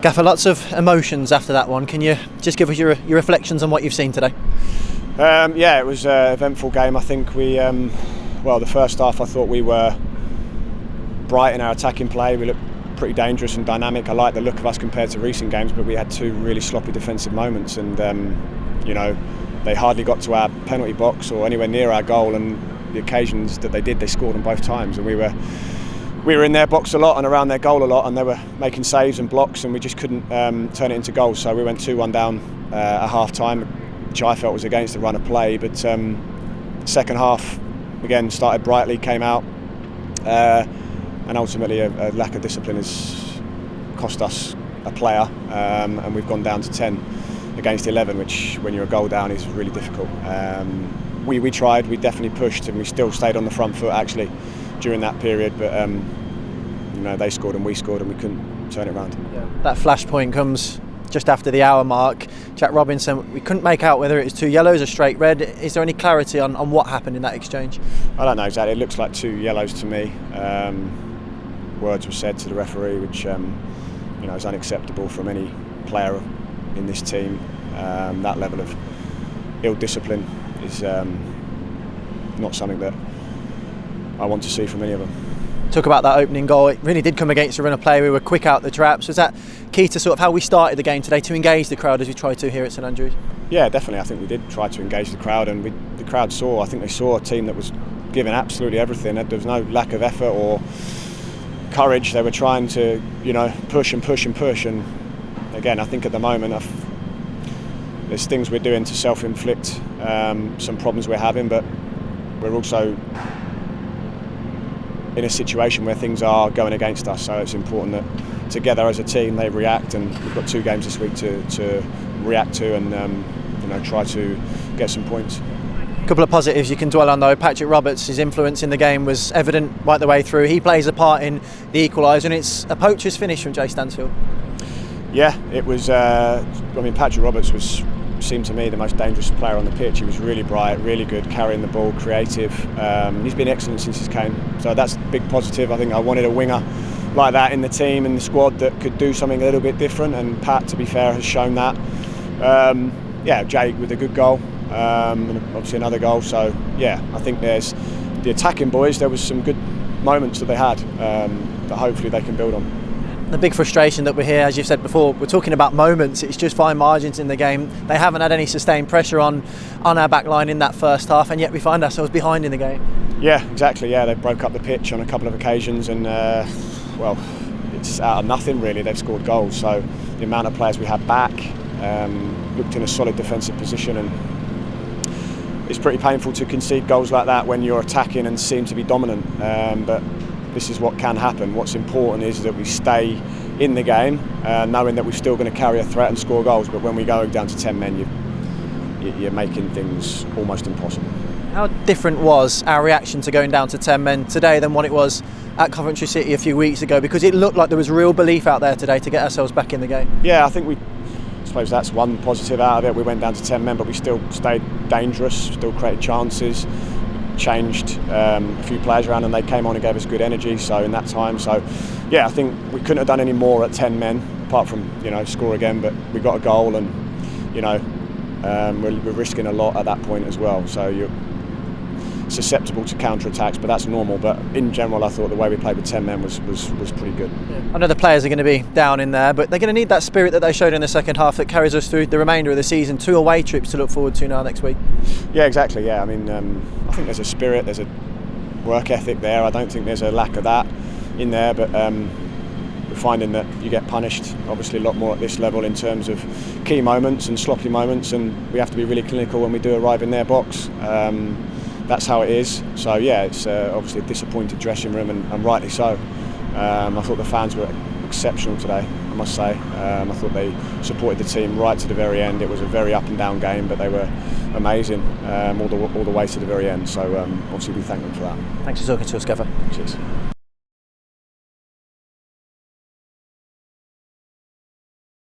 Gaffer, lots of emotions after that one. Can you just give us your reflections on what you've seen today? Yeah, it was an eventful game. I think we, the first half I thought we were bright in our attacking play. We looked pretty dangerous and dynamic. I like the look of us compared to recent games, but we had two really sloppy defensive moments and, they hardly got to our penalty box or anywhere near our goal, and the occasions that they did, they scored on both times, and we were in their box a lot and around their goal a lot, and they were making saves and blocks, and we just couldn't turn it into goals. So we went 2-1 down at half time, which I felt was against the run of play. But second half again started brightly, came out, and ultimately a lack of discipline has cost us a player, and we've gone down to 10 against 11, which when you're a goal down is really difficult. We tried, we definitely pushed, and we still stayed on the front foot actually during that period, but they scored and we scored and we couldn't turn it around. Yeah. That flashpoint comes just after the hour mark. Jack Robinson, we couldn't make out whether it was two yellows or straight red. Is there any clarity on what happened in that exchange? I don't know exactly. It looks like two yellows to me. Words were said to the referee which is unacceptable from any player in this team. That level of ill discipline is not something that I want to see from any of them. Talk about that opening goal. It really did come against the run of play. We were quick out the traps. Was that key to sort of how we started the game today, to engage the crowd as we tried to here at St Andrews? Yeah, definitely. I think we did try to engage the crowd, and the crowd saw. I think they saw a team that was giving absolutely everything. There was no lack of effort or courage. They were trying to, push and push and push. And again, I think at the moment there's things we're doing to self-inflict some problems we're having, but we're also in a situation where things are going against us, so it's important that together as a team they react, and we've got 2 games this week to react to and try to get some points. A couple of positives you can dwell on though. Patrick Roberts, his influence in the game was evident right the way through. He plays a part in the equaliser, and it's a poacher's finish from Jay Stansfield. Yeah, it was. Patrick Roberts seemed to me the most dangerous player on the pitch. He was really bright, really good, carrying the ball, creative. He's been excellent since he came, so that's a big positive. I think I wanted a winger like that in the team and the squad that could do something a little bit different, and Pat, to be fair, has shown that. Jake with a good goal, and obviously another goal. So yeah, I think there's the attacking boys. There was some good moments that they had that hopefully they can build on. The big frustration that we're here, as you've said before, we're talking about moments. It's just fine margins in the game. They haven't had any sustained pressure on our back line in that first half, and yet we find ourselves behind in the game. Yeah, exactly. Yeah, they broke up the pitch on a couple of occasions, and it's out of nothing really. They've scored goals, so the amount of players we had back looked in a solid defensive position, and it's pretty painful to concede goals like that when you're attacking and seem to be dominant. But this is what can happen. What's important is that we stay in the game, knowing that we're still going to carry a threat and score goals. But when we go down to 10 men, you're making things almost impossible. How different was our reaction to going down to 10 men today than what it was at Coventry City a few weeks ago? Because it looked like there was real belief out there today to get ourselves back in the game. Yeah, I suppose that's one positive out of it. We went down to 10 men, but we still stayed dangerous, still created chances, changed a few players around, and they came on and gave us good energy. So in that time, I think we couldn't have done any more at 10 men apart from score again. But we got a goal, and we're risking a lot at that point as well. So you're susceptible to counter-attacks, but that's normal. But in general, I thought the way we played with 10 men was pretty good. Yeah. I know the players are going to be down in there, but they're going to need that spirit that they showed in the second half that carries us through the remainder of the season. 2 away trips to look forward to now next week. Yeah, exactly. Yeah, I think there's a spirit, there's a work ethic there. I don't think there's a lack of that in there, but we're finding that you get punished obviously a lot more at this level in terms of key moments and sloppy moments, and we have to be really clinical when we do arrive in their box. That's how it is. So yeah, it's obviously a disappointed dressing room, and rightly so. I thought the fans were exceptional today, I must say. I thought they supported the team right to the very end. It was a very up and down game, but they were amazing all the way to the very end. So obviously we thank them for that. Thanks for talking to us, Gaffer. Cheers.